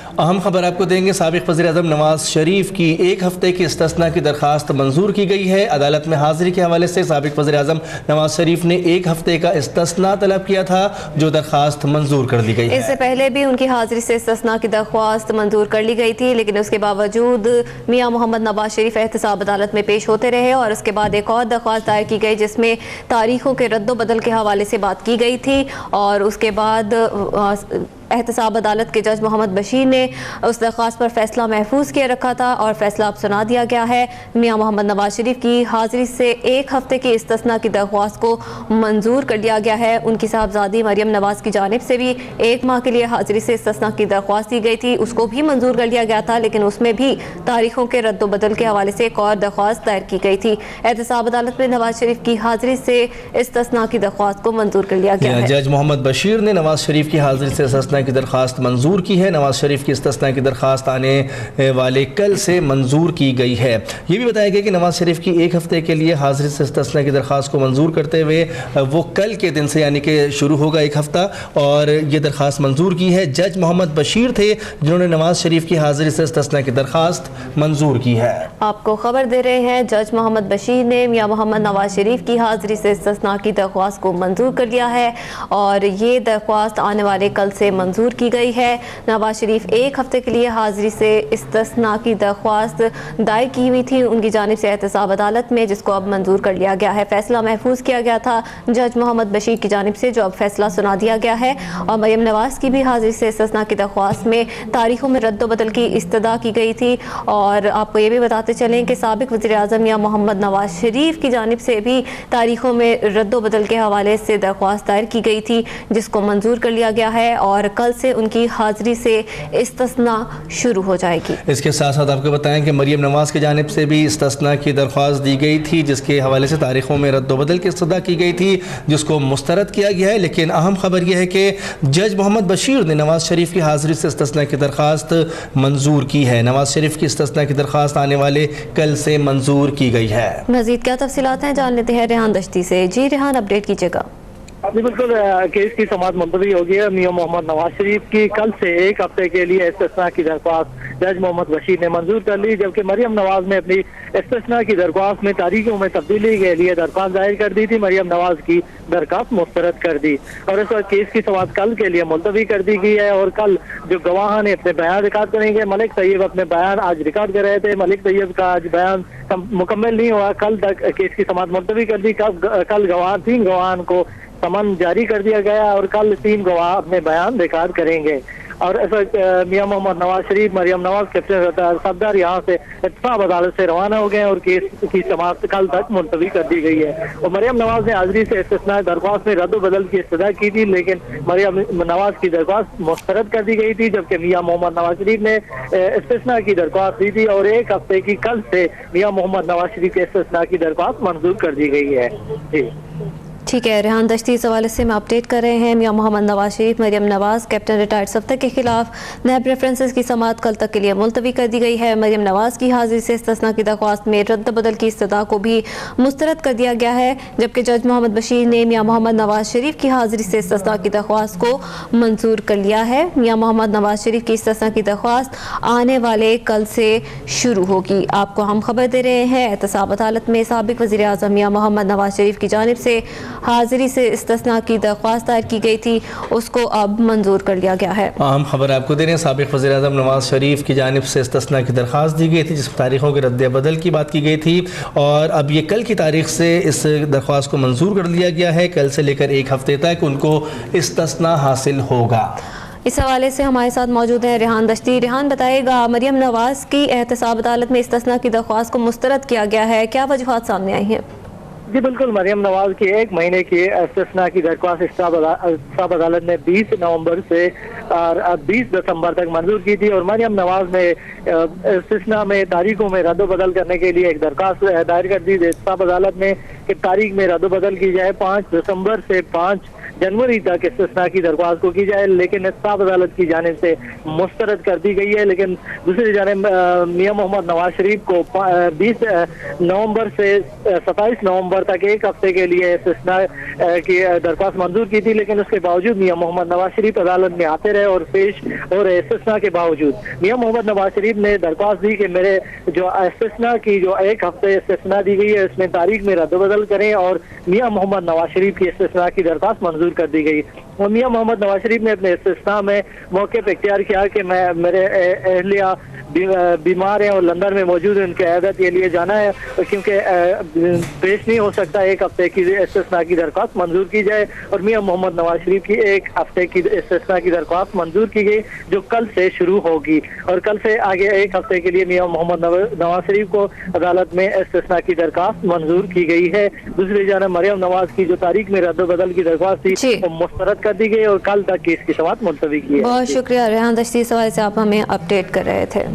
अहम खबर आपको देंगे। साबिक वज़ीर-ए-आज़म नवाज शरीफ की एक हफ्ते की इस्तिस्ना की दरख्वास्त मंजूर की गई है। अदालत में हाजिरी के हवाले से साबिक वज़ीर-ए-आज़म नवाज शरीफ ने एक हफ्ते का इस्तिस्ना तलब किया था, जो दरख्वास्त मंजूर कर ली गई है। इससे पहले भी उनकी हाजिरी से इस्तिस्ना की दरख्वास्त मंजूर कर ली गई थी, लेकिन उसके बावजूद मियां मोहम्मद नवाज शरीफ एहतसाब अदालत में पेश होते रहे और उसके बाद एक और दरख्वास्त दायर की गई जिसमें तारीखों के रद्द-ओ-बदल के हवाले से बात की गई थी और उसके बाद एहतसाब अदालत के जज मोहम्मद बशीर ने उस दरख्वास्त पर फैसला महफूज किए रखा था और फैसला अब सुना दिया गया है। मियां मोहम्मद नवाज शरीफ की हाजिरी से एक हफ्ते की इस्तिस्ना की दरख्वास्त को मंजूर कर लिया गया है। उनकी साहबजादी मरियम नवाज की जानिब से भी 1 माह के लिए हाजिरी से इस्तिस्ना की दरख्वास्त दी गई थी, उसको भी मंजूर कर लिया गया था, लेकिन उसमें भी तारीखों के रद्द-ओ-बदल के हवाले से एक और दरख्वास्त दायर की गई थी। एहतसाब अदालत में नवाज शरीफ की हाजिरी से इस्तिस्ना की दरख्वास्त को मंजूर कर लिया गया है। जज मोहम्मद बशीर ने नवाज शरीफ की हाजिरी से इस्तिस्ना की दरख्वास्त मंजूर की है। नवाज शरीफ की इस्तिस्ना की दरख्वास्त आने वाले कल से मंजूर की गई है। ये भी बताया गया कि नवाज शरीफ की एक हफ्ते के लिए हाजिरी से इस्तिस्ना की दरख्वास्त को मंजूर करते हुए वो कल के दिन से यानी कि शुरू होगा एक हफ्ता, और ये दरख्वास्त मंजूर की है। जज मोहम्मद बशीर थे जिन्होंने नवाज शरीफ की हाजिरी से इस्तिस्ना की दरख्वास्त मंजूर की है। आपको खबर दे रहे हैं, जज मोहम्मद बशीर ने मियां मोहम्मद नवाज शरीफ की हाजिरी से इस्तिस्ना की दरख्वास्त को मंजूर कर लिया है और ये दरख्वास्त आने वाले कल से मंजूर की गई है। नवाज शरीफ एक हफ्ते के लिए हाजिरी से इस्तिस्ना की दरख्वास्त दायर की हुई थी उनकी जानिब से एहतसाब अदालत में, जिसको अब मंजूर कर लिया गया है। फैसला महफूज किया गया था जज मोहम्मद बशीर की जानिब से, जो अब फैसला सुना दिया गया है। और मरियम नवाज की भी हाजिरी से इस्तिस्ना की दरख्वास्त में तारीखों में रद्द-ओ-बदल की इस्तदा की गई थी। और आपको ये भी बताते चलें कि साबिक वज़ीर-ए-आज़म मियां मोहम्मद नवाज शरीफ की जानिब से भी तारीखों में रद्द-ओ-बदल के हवाले से दरख्वास्त दायर की गई थी, जिसको मंजूर कर लिया गया है और कल से उनकी हाजिरी से इस्तिस्ना शुरू हो जाएगी। इसके साथ साथ आपको बताएं कि मरियम नवाज की जानिब से भी इस्तिस्ना की दरख्वास्त दी गई थी, जिसके हवाले से तारीखों में रद्द-ओ-बदल की इस्तदा की गई थी, जिसको मुस्तरद किया गया है। लेकिन अहम खबर यह है कि जज मोहम्मद बशीर ने नवाज शरीफ की हाजिरी से इस्तिस्ना की दरख्वास्त मंजूर की है। नवाज शरीफ की इस्तिस्ना की दरख्वास्त आने वाले कल से मंजूर की गई है। मज़ीद क्या तफसीलात हैं, जान लेते हैं रेहान दश्ती से। जी रेहान, अपडेट कीजिएगा। जी बिल्कुल, केस की समाअत मुलतवी हो गई है। मियां मोहम्मद नवाज शरीफ की कल से एक हफ्ते के लिए इस्तिस्ना की दरख्वास्त जज मोहम्मद बशीर ने मंजूर कर ली, जबकि मरियम नवाज ने अपनी इस्तिस्ना की दरख्वास्त में तारीखों में तब्दीली के लिए दरख्वास्त दायर कर दी थी। मरियम नवाज की दरख्वास्त मुस्तरद कर दी और इस वक्त केस की समाअत कल के लिए मुलतवी कर दी गई है। और कल जो गवाह ने अपने बयान रिकॉर्ड करेंगे, मलिक तैयब अपने बयान आज रिकॉर्ड कर रहे थे। मलिक तैयब का आज बयान मुकम्मल नहीं हुआ, कल तक केस की समाअत मुलतवी कर दी। कल गवाह 3 गवाहान को समन जारी कर दिया गया और कल 3 गवाह अपने बयान रिकॉर्ड करेंगे। और मियां मोहम्मद नवाज शरीफ, मरियम नवाज, कैप्टन सफदर यहाँ से एहतसाब अदालत से रवाना हो गए और केस की समाअत कल तक मुलतवी कर दी गई है। और मरियम नवाज ने हाजिरी से इस्तिस्ना दरख्वास्त में रद्द-ओ-बदल की इस्तदा की थी, लेकिन मरियम नवाज की दरख्वास्त मुस्तरद कर दी गई थी, जबकि मियां मोहम्मद नवाज शरीफ ने इस्तिस्ना की दरख्वास्त दी थी और एक हफ्ते की कल से मियां मोहम्मद नवाज शरीफ के इस्तिस्ना की दरख्वास्त मंजूर कर दी गई है। जी ठीक है, रेहान दश्ती इस हवाले से मैं अपडेट कर रहे हैं। मियां मोहम्मद नवाज शरीफ, मरियम नवाज, कैप्टन रिटायर्ड सफ्दर के खिलाफ नैब रेफरेंसेस की समाअत कल तक के लिए मुलतवी कर दी गई है। मरियम नवाज की हाजिरी से इस्तिस्ना की दरख्वास्त में रद्द-बदल की इस्तदा को भी मुस्तरद कर दिया गया है, जबकि जज मोहम्मद बशीर ने मियां मोहम्मद नवाज शरीफ की हाजिरी से इस्तिस्ना की दरख्वास्त को मंजूर कर लिया है। मियां मोहम्मद नवाज शरीफ की इस्तिस्ना की दरख्वास्त आने वाले कल से शुरू होगी। आपको हम खबर दे रहे हैं, एहतसाब अदालत में साबिक वज़ीर-ए-आज़म मियां मोहम्मद नवाज शरीफ की जानिब से हाजिरी से इस्तिस्ना की दरख्वास्त दायर की गई थी, उसको अब मंजूर कर लिया गया है। अहम खबर आपको दे रहे हैं, साबिक वज़ीर-ए-आज़म नवाज शरीफ की जानिब से इस्तिस्ना की दरख्वास्त दी गई थी, जिस तारीखों के रद्द-ए-बदल की बात की गई थी और अब ये कल की तारीख से इस दरख्वास्त को मंजूर कर लिया गया है। कल से लेकर एक हफ्ते तक उनको इस्तिस्ना हासिल होगा। इस हवाले से हमारे साथ मौजूद है रेहान दश्ती। रेहान, बताइएगा, मरियम नवाज की एहतसाब अदालत में इस्तिस्ना की दरख्वास्त को मुस्तरद किया गया है, क्या वजूहात सामने आई हैं? जी बिल्कुल, मरियम नवाज की 1 महीने की इस्तिस्ना की दरख्वास्त एहतसाब अदालत ने 20 नवंबर से और 20 दिसंबर तक मंजूर की थी और मरियम नवाज ने इस्तिस्ना में तारीखों में रद्द-ओ-बदल करने के लिए एक दरख्वास्त दायर कर दी एहतसाब अदालत में कि तारीख में रद्द-ओ-बदल की जाए 5 दिसंबर से 5 जनवरी तक इस्तिस्ना की दरख्वास्त को की जाए, लेकिन इंसाफ अदालत की जानिब से मुस्तरद कर दी गई है। लेकिन दूसरी जानिब मियां मोहम्मद नवाज शरीफ को 20 नवंबर से 27 नवंबर तक एक हफ्ते के लिए इस्तिस्ना की दरख्वास्त मंजूर की थी, लेकिन उसके बावजूद मियां मोहम्मद नवाज शरीफ अदालत में आते रहे और पेश हो रहे इस्तिस्ना के बावजूद मियां मोहम्मद नवाज शरीफ ने दरख्वास्त दी कि मेरे जो इस्तिस्ना की जो एक हफ्ते इस्तिस्ना दी गई है इसमें तारीख में रद्द-बदल करें, और मियां मोहम्मद नवाज शरीफ की इस्तिस्ना की दरख्वास्त मंजूर कर दी गई। और मियां मोहम्मद नवाज शरीफ ने अपने इस्तिस्ना में मौके पर इख्तियार किया कि मैं मेरे अहलिया बीमार हैं और लंदन में मौजूद है, उनकी अयादत के लिए जाना है, क्योंकि पेश नहीं हो सकता, एक हफ्ते की इस्तिस्ना की दरख्वास्त मंजूर की जाए। और मियां मोहम्मद नवाज शरीफ की एक हफ्ते की इस्तिस्ना की दरख्वास्त मंजूर की गई, जो कल से शुरू होगी, और कल से आगे एक हफ्ते के लिए मियां मोहम्मद नवाज शरीफ को अदालत में इस्तिस्ना की दरख्वास्त मंजूर की गई है। दूसरी जानब मरियम नवाज की जो तारीख में रद्द बदल की दरख्वास्त थी वो मुस्तरद कर दी गई और कल तक केस की समाअत मुलतवी की है। बहुत शुक्रिया रेहान दश्ती, इस हवाले से आप हमें अपडेट कर रहे थे।